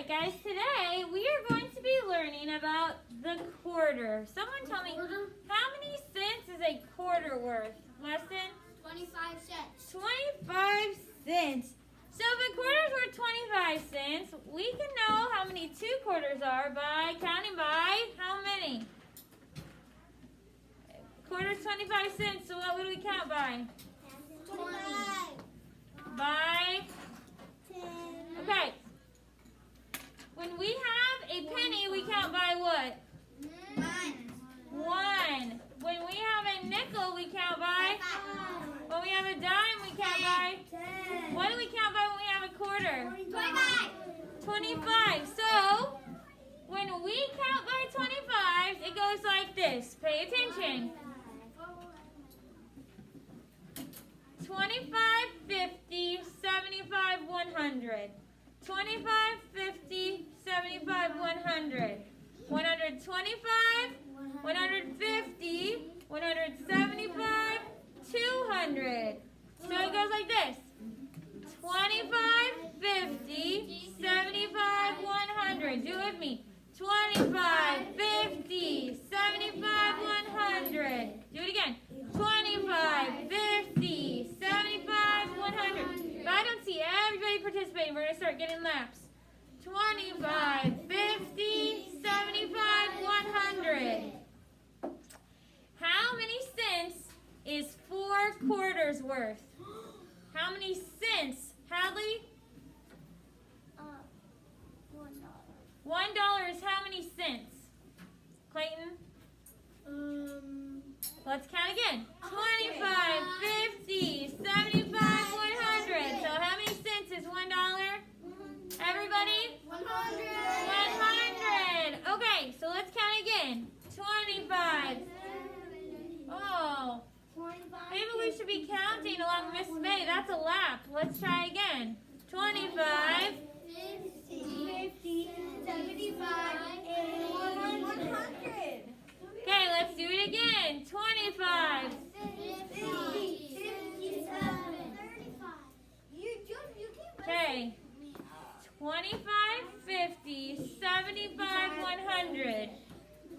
Alright guys, today we are going to be learning about the quarter. Someone tell me, how many cents is a quarter worth? Lesson? 25 cents. 25 cents. So if a quarter is worth 25 cents, we can know how many 2 quarters are by counting by how many? Quarter's 25 cents, so what would we count by? 25. By? 10. Okay. When we have a penny, we count by what? 1. When we have a nickel, we count by? When we have a dime, we count by? 10. What do we count by when we have a quarter? 25. 25. So, when we count by 25, it goes like this. Pay attention. 25, 50, 75, 100. 25, 50, 75, 100. 125, 150, 175, 200. So it goes like this. 25, 50, 75, 100. Do it with me. 25, 50, 75, 100. Do it again. 25, 50, 75, 100. If I don't see everybody participating, we're going to start getting laps. 25, 50, 75, 100. How many cents is 4 quarters worth? How many cents? Hadley? $1 is how many cents? Clayton? Let's count again. 25, 50, 75, 100. So how many cents is $1? Everybody? 100. Okay, so let's count again. 25. Oh. Maybe we should be counting along Miss May. That's a lap. Let's try again. 25. 50, 75, 100. Okay, let's do it again. 25. Okay. 25, 50, 75, 100.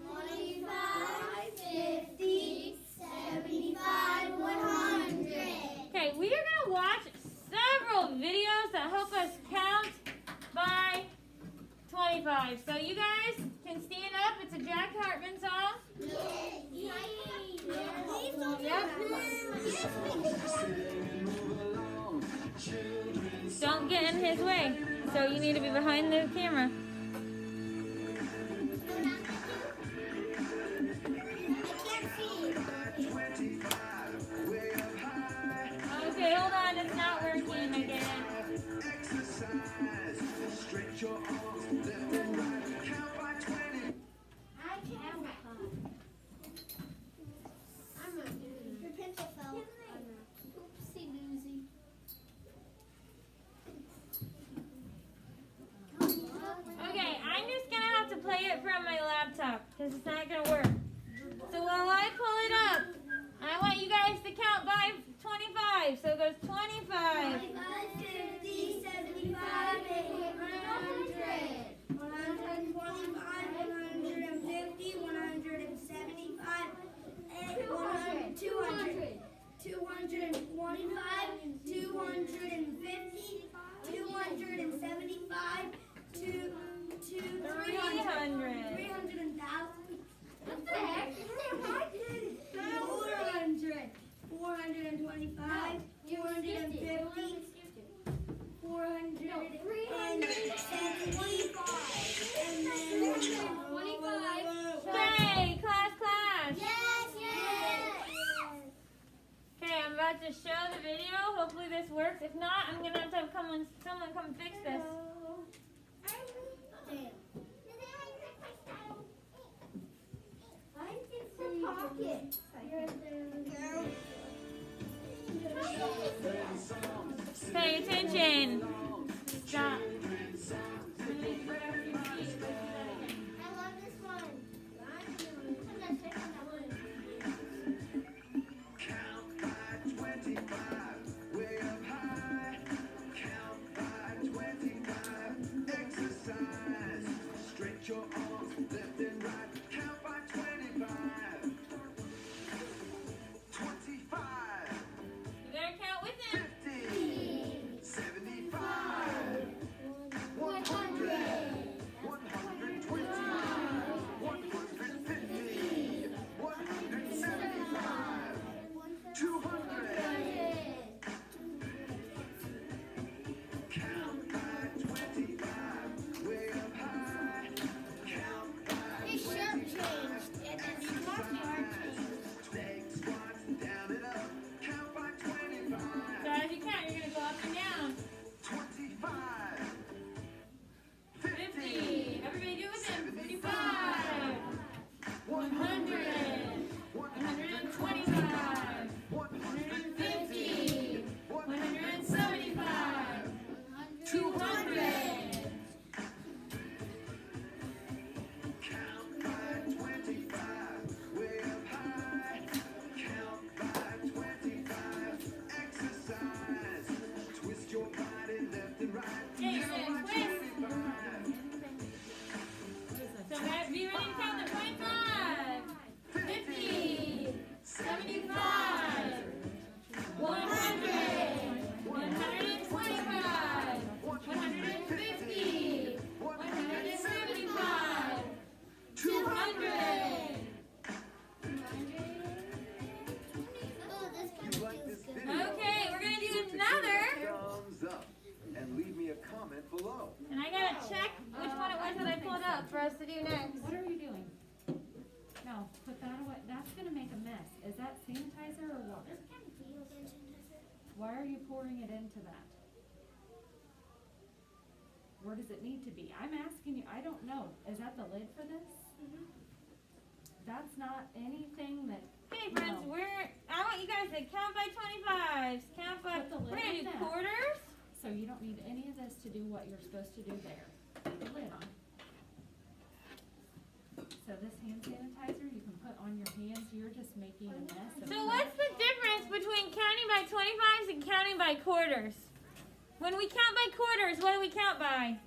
25, 50, 75, 100. Okay, we are going to watch several videos that help us count by 25. So you guys can stand up. It's a Jack Hartman song. Don't get in his way. So you need to be behind the camera. Okay, hold on. It's not working again. Your pencil fell. Oopsie doozy. Okay, I'm just going to have to play it from my laptop because it's not going to work. So while I pull it up, I want you guys to count by 25. So it goes 25. 50, 75, 100. 125, 150, 175, 200. 225, 250, 275, 300. 300,000. What the heck? 400. 425, 450, 475, and then 25. Okay, class. Yes. Okay, I'm about to show the video. Hopefully this works. If not, I'm going to have someone come fix this. Pay attention. Stop. I love this one. Count by 25, way up high. Count by 25. Why are you pouring it into that? Where does it need to be? I'm asking you, I don't know. Is that the lid for this? That's not anything that, Okay, friends, No. I want you guys to count by 25s. Count by, Put the we're lid gonna on do that. quarters. so you don't need any of this to do what you're supposed to do there. Leave the lid on. So this hand sanitizer you can put on your hands, you're just making a mess of So what's the difference between counting by 25s and counting by quarters? When we count by quarters, what do we count by?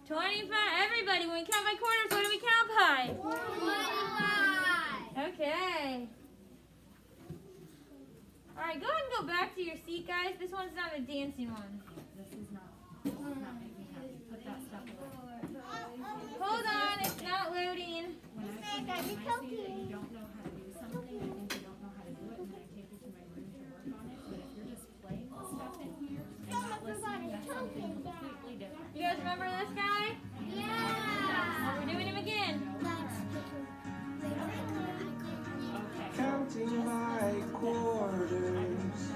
25. Everybody, when we count by quarters, what do we count by? 25. Okay. Alright, go ahead and go back to your seat, guys. This one's not a dancing one. This is not making me happy. Put that stuff away. Hold on, it's not loading. When I see that you don't know how to do something, I think you don't know how to do it, and then I take it to my room to work on it. But if you're just playing with stuff in here and not listening, that's something completely different. You guys remember this guy? Yeah. We're doing him again. Okay. Counting my quarters,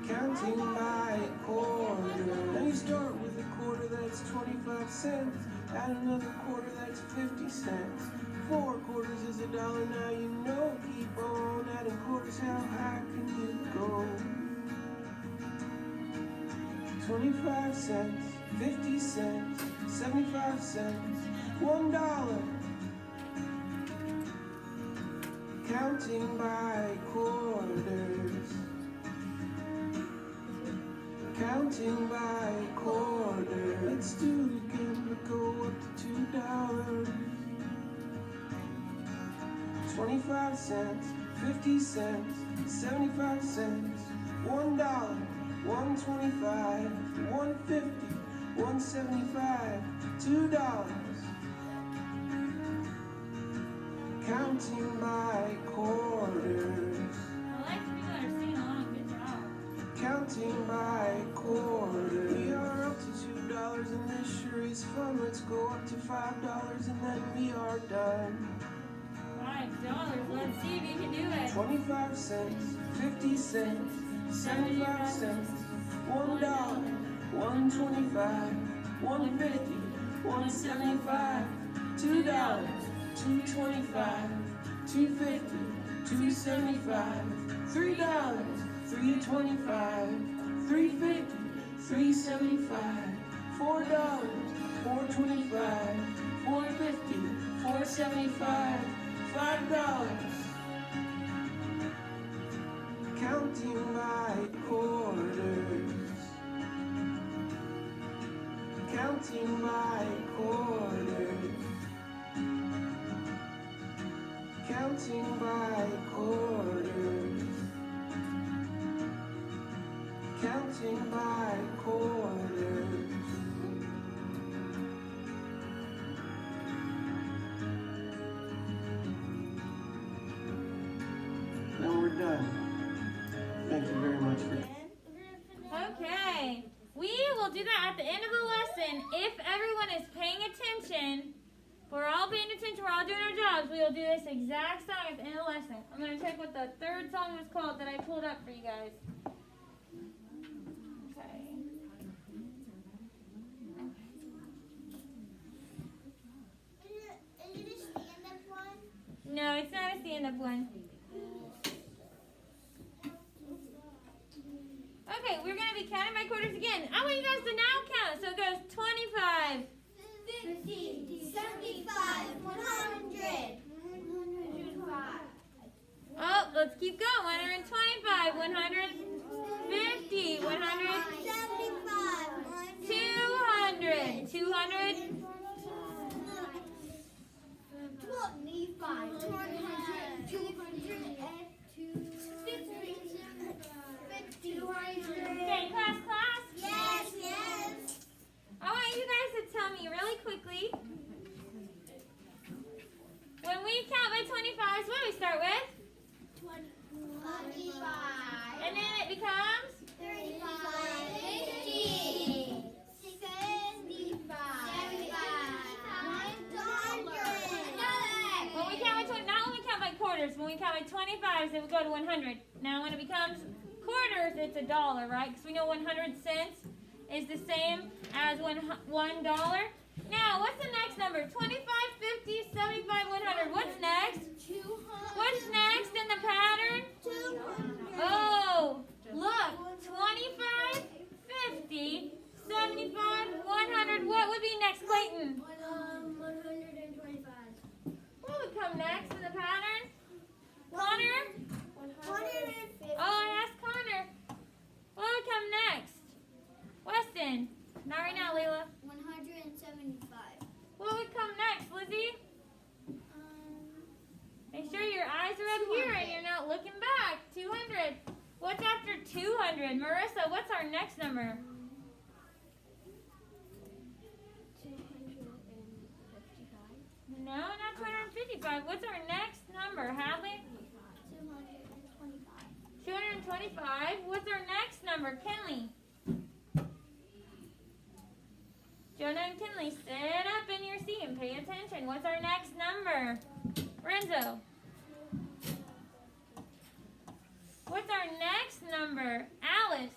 counting my quarters. Now you start with a quarter that's 25 cents, add another quarter that's 50 cents. 4 quarters is $1, now you know, keep on adding quarters, how high can you go? 25 cents, 50 cents, 75 cents, $1. Counting by quarters, counting by quarters. Let's do it again, but go up to $2. 25 cents, 50 cents, 75 cents, $1, 125, 150, 175, $2. Counting by quarters, I like the people that are singing along. Good job. counting by quarters. We are up to $2 and this sure is fun. Let's go up to $5 and then we are done. $5. Let's see if you can do it. 25 cents, 50 cents, 75 cents, $1, 125, 150, 175, $2, 225, 250, 275, $3, 325, 350, 375, $4, 425, 450, 475, $5. Counting my quarters, counting my quarters, counting my quarters, counting my quarters. Then we're done. Thank you very much for. Okay. We will do that at the end of the lesson. If everyone is paying attention, if we're all paying attention, we're all doing our jobs, we will do this exact song at the end of the lesson. I'm going to check what the third song was called that I pulled up for you guys. Okay. Is it a stand-up one? No, it's not a stand-up one. Okay, we're going to be counting by quarters again. I want you guys to now count. So it goes 25. 50, 75, 100. Oh, let's keep going. 125, 150, 100, 200, 200, okay, class. Yes, yes. I want you guys to tell me really quickly. When we count by 25s, what do we start with? 25. And then it becomes 35. count by 25s, it would go to 100. Now when it becomes quarters, it's $1, right? Because we know 100 cents is the same as $1. Now, what's the next number? 25, 50, 75, 100. What's next? 200. What's next in the pattern? 200. Oh, look. 25, 50, 75, 100. What would be next, Clayton? 125. What would come next in the pattern? Connor? 150. Oh, I asked Connor. What would come next? Weston? Not right now, Layla. 175. What would come next, Lizzie? Make sure your eyes are up here and you're not looking back. 200. What's after 200? Marissa, what's our next number? 255. No, not 255. What's our next number, Hadley? 225. 225. What's our next number, Kenley? Jonah and Kinley, sit up in your seat and pay attention. What's our next number? Renzo. What's our next number? Alice.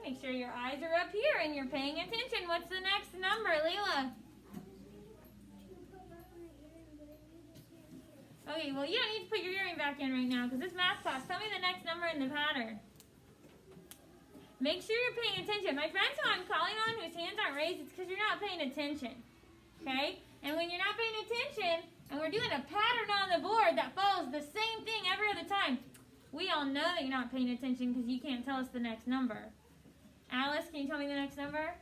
Make sure your eyes are up here and you're paying attention. What's the next number, Leela? Okay, well, you don't need to put your earring back in right now because this math class. Tell me the next number in the pattern. Make sure you're paying attention. My friends who I'm calling on whose hands aren't raised, it's because you're not paying attention. Okay? And when you're not paying attention, and we're doing a pattern on the board that follows the same thing every other time, we all know that you're not paying attention because you can't tell us the next number. Alice, can you tell me the next number?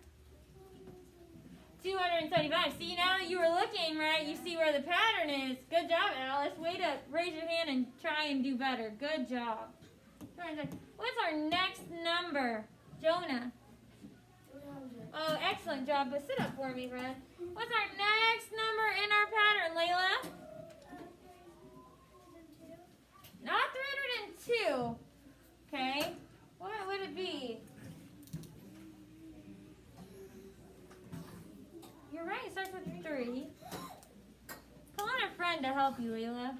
275. See, now that you were looking, right, you see where the pattern is. Good job, Alice. Way to raise your hand and try and do better. Good job. What's our next number? Jonah. Oh, excellent job. But sit up for me, friend. What's our next number in our pattern, Layla? Not 302. Okay. What would it be? You're right. It starts with 3. Call on a friend to help you, Layla.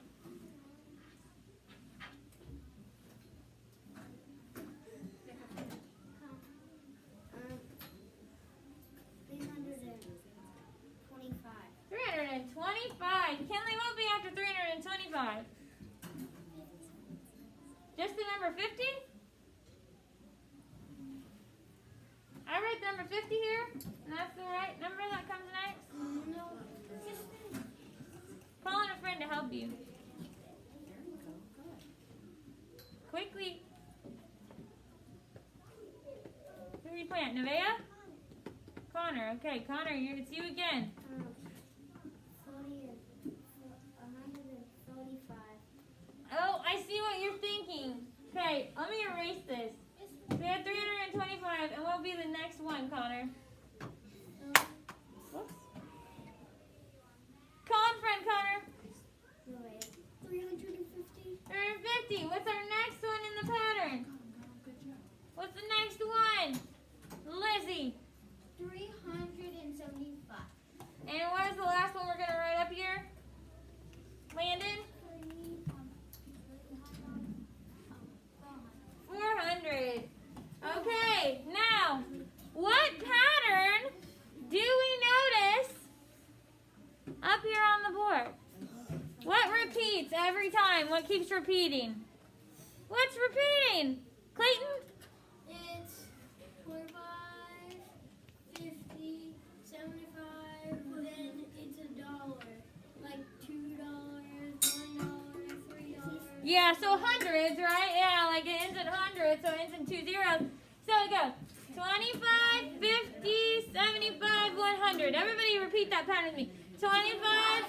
Kinley won't be after 325. Just the number 50? I write the number 50 here, and that's the right number that comes next? No. Call on a friend to help you. Quickly. Who are you playing at? Nevaeh? Connor. Okay, Connor, it's you again. 135. Oh, I see what you're thinking. Okay, let me erase this. We had 325, and what will be the next one, Connor? Whoops. Call on friend, Connor. 350. 350. What's our next one in the pattern? What's the next one? Lizzie. 375. And what is the last one we're going to write up here? Landon? 400. Okay, now, what pattern do we notice up here on the board? What repeats every time? What keeps repeating? What's repeating? Clayton? It's 25, 50, 75, then it's $1. Like $2, $1, $3. Yeah, so hundreds, right? Yeah, like it ends in hundreds, so it ends in 2 zeros. So it goes 25, 50, 75, 100. Everybody repeat that pattern with me. 25,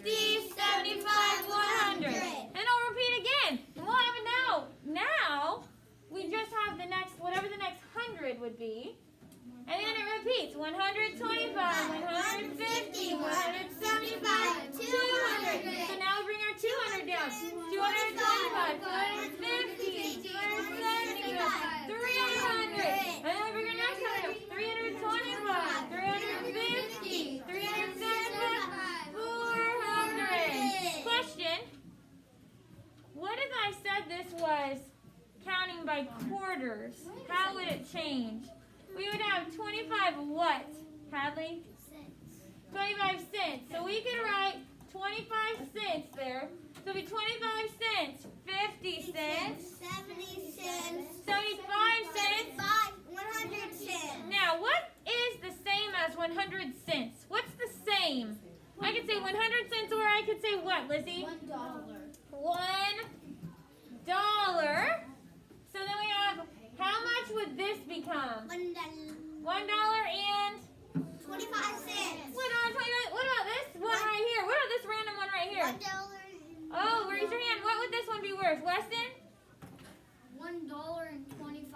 50, 75, 100. And I'll repeat again. And we'll have it now. Now, we just have the next, whatever the next 100 would be. And then it repeats. 125, 150, 175, 200. So now we bring our 200 down. 225, 250, 275, 300. And then we bring our next 100 up. 325, 350, 370. by quarters, how would it change? We would have 25 what, Hadley? 25 cents. So we could write 25 cents there. So it'd be 25 cents, 50 cents, 70 cents, 75 cents. 100 cents. Now, what is the same as 100 cents? What's the same? I could say 100 cents, or I could say what, Lizzie? $1. $1. So then we have, how much would this become? $1 and 25 cents. what about this one right here? What about this random one right here? $1. Oh, raise your hand. What would this one be worth, Weston? $1.25.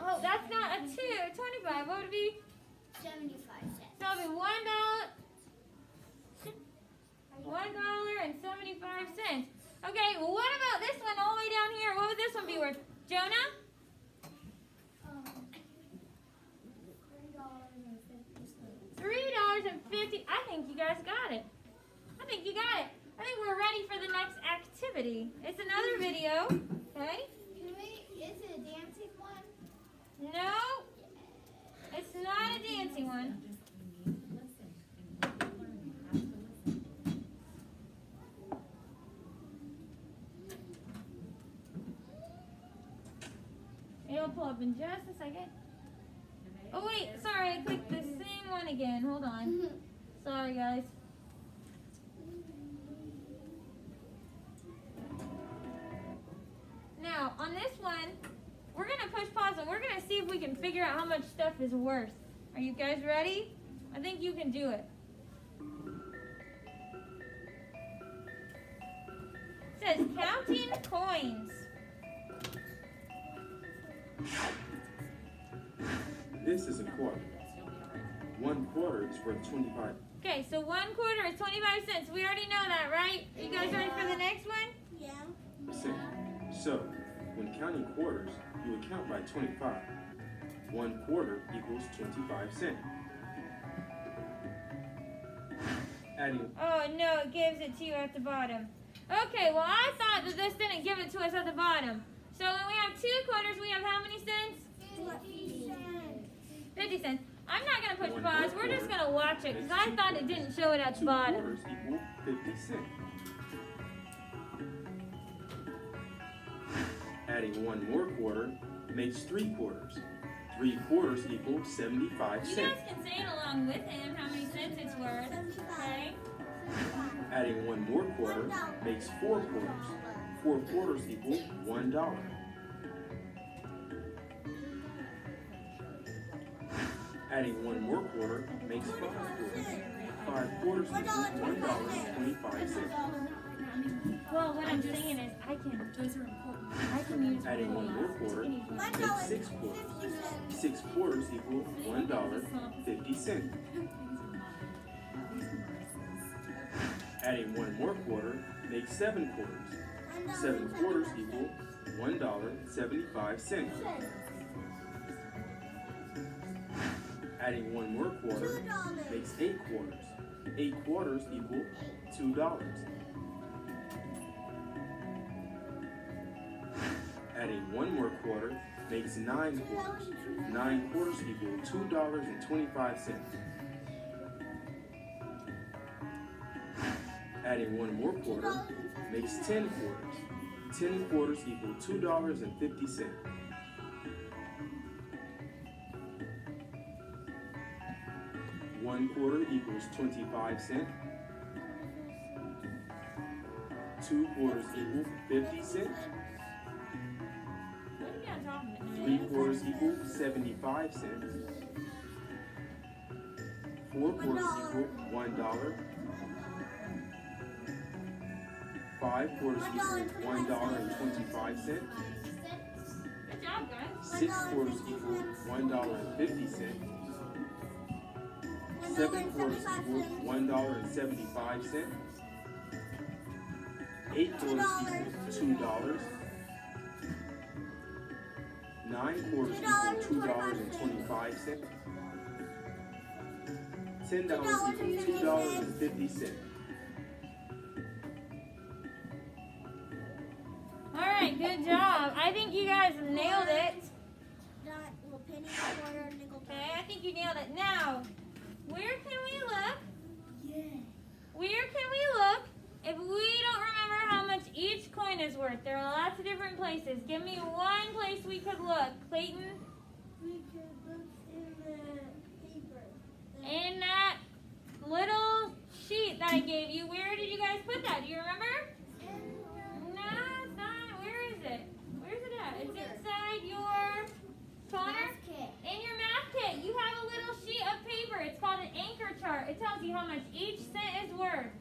Oh, that's not a 25. What would it be? 75 cents. So it'd be $1.75. Okay, well, what about this one all the way down here? What would this one be worth? Jonah? $3.50. I think you guys got it. I think you got it. I think we're ready for the next activity. It's another video. Okay? Is it a dancing one? No, it's not a dancing one. It'll pull up in just a second. Oh wait, sorry, I clicked the same one again. Hold on. Sorry guys. Now, on this one, we're going to push pause and we're going to see if we can figure out how much stuff is worth. Are you guys ready? I think you can do it. It says counting coins. This is a quarter. 1 quarter is worth 25. Okay, so 1 quarter is 25 cents. We already know that, right? You guys ready for the next one? Yeah. cents. So, when counting quarters, you would count by 25. 1 quarter equals 25 cents. Adding. Oh, no, it gives it to you at the bottom. Okay, well, I thought that this didn't give it to us at the bottom. So when we have 2 quarters, we have how many cents? 50 cents. 50 cents. I'm not going to push One pause. We're just going to watch it because I thought it didn't show it at the 2 bottom. quarters equal 50 cents. Adding 1 more quarter makes 3 quarters. 3 quarters equal 75 You guys cents. can say it along with him, how many cents it's worth. Okay? Adding 1 more quarter makes 4 quarters. 4 quarters equal $1. Adding 1 more quarter makes 5 quarters. 5 quarters equal $1.25. Well, what I'm saying is I can use Adding 1 more quarter makes 6 quarters. 6 quarters equal $1.50. Adding 1 more quarter makes 7 quarters. 7 quarters equal $1.75. Adding 1 more quarter makes 8 quarters. 8 quarters equal $2. Adding 1 more quarter makes 9 quarters. 9 quarters equal $2.25. Adding 1 more quarter makes 10 quarters. 10 quarters equal $2.50. One quarter equals 25 cents. 2 quarters equal 50 cents. What are you talking about? 3 quarters equal 75 cents. 4 quarters equal $1. 5 quarters equal $1.25. Good job, guys. 6 quarters equal $1.50. 7 quarters equal $1.75. 8 quarters equal $2. 9 quarters equal $2.25. $10 equal $2.50. All right, good job. I think you guys nailed it. Not little penny, quarter, nickel. Okay, I think you nailed it. Now, where can we look? Yeah. Where can we look if we don't remember how much each coin is worth? There are lots of different places. Give me one place we could look. Clayton? We could look in the paper. In that little sheet that I gave you, where did you guys put that? Do you remember? No, it's not. Where is it? Where's it at? It's inside your toner? Kit. In your math kit, you have a little sheet of paper. It's called an anchor chart. It tells you how much each cent is worth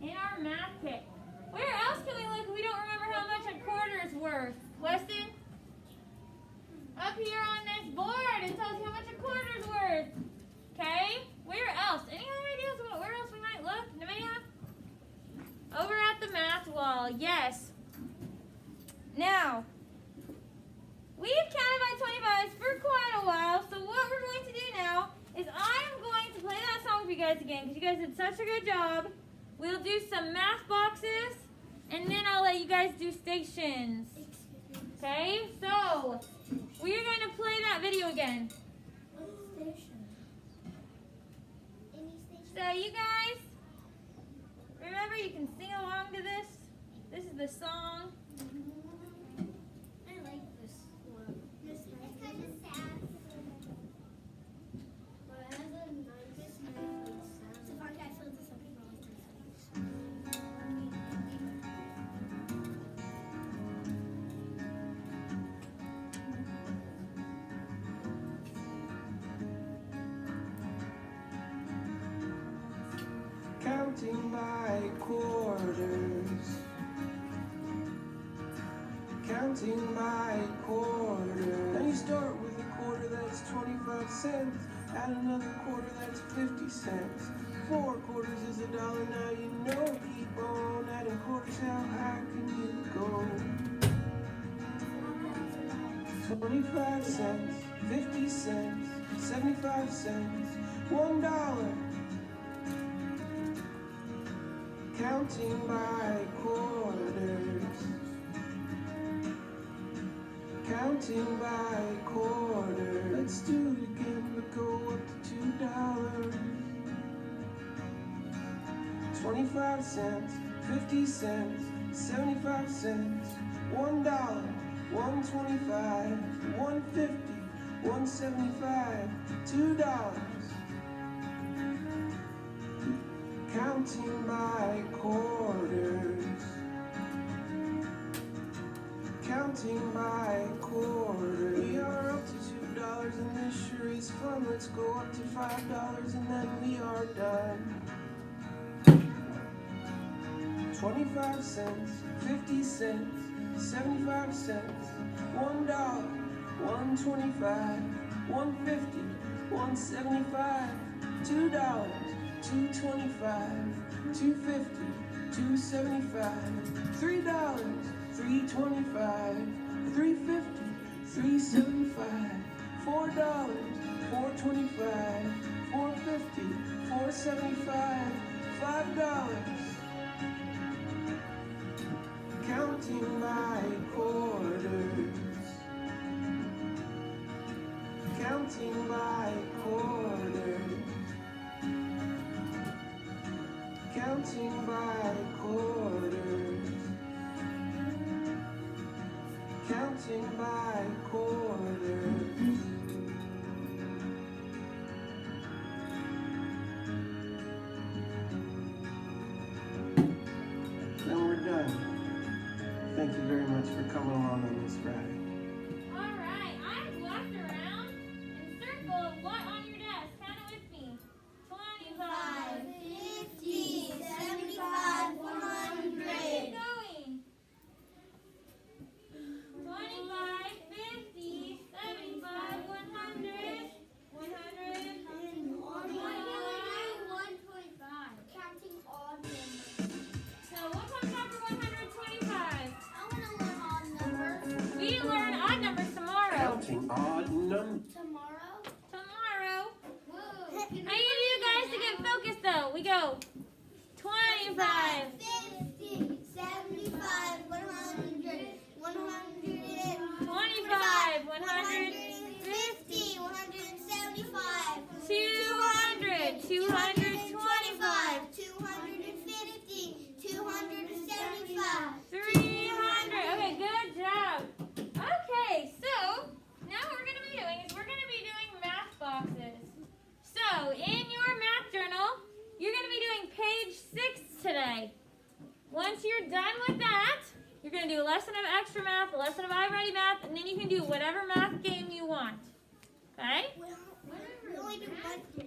in our math kit. Where else can we look if we don't remember how much a quarter is worth? Weston? Up here on this board, it tells you how much a quarter is worth. Okay? Where else? Any other ideas about where else we might look? Nobody have? Over at the math wall. Yes. Now, we've counted by 25s for quite a while, so what we're going to do now is I'm going to play that song for you guys again because you guys did such a good job. We'll do some math boxes, and then I'll let you guys do stations. Okay? So, we're going to play that video again. What station? Any station? So, you guys, remember you can sing along to this. This is the song. I like this one. It's kind of sad. But it has a nice sound. So if I feel this up, Counting by quarters. Counting by quarters. Now you start with a quarter that's 25 cents. Add another quarter that's 50 cents. 4 quarters is $1. Now you know. Keep on adding quarters. How high can you go? 25 cents, 50 cents, 75 cents, $1. Counting by quarters. Counting by quarters. Let's do it again, but go up to $2. 25 cents, 50 cents, 75 cents, $1, 125, 150, 175, $2. Counting by quarters. Counting by quarters. We are up to $2 and this sure is fun. Let's go up to $5 and then we are done. 25 cents, 50 cents, 75 cents, $1, 125, 150, 175, $2, 225, 250, 275, $3, 325, 350, 375, $4, 425, 450, 475, $5. Counting by quarters. Counting by quarters. Counting by quarters. Counting by quarters. Then we're done. Thank you very much for coming along on this ride. Alright, I've walked around and circled what on your desk? Count it with me. 25. 50, 75, 100. Keep going. 25, 50, 75, 100, 100. Counting odd numbers. So what comes after 125? I want to learn odd numbers. We learn odd numbers tomorrow. Counting odd numbers. Tomorrow? Tomorrow. Whoa. I need you guys to get focused though. We go 25. 50, 75, 100, 100. done with that, you're going to do a lesson of extra math, a lesson of iReady math, and then you can do whatever math game you want. Okay? Well, we only do one.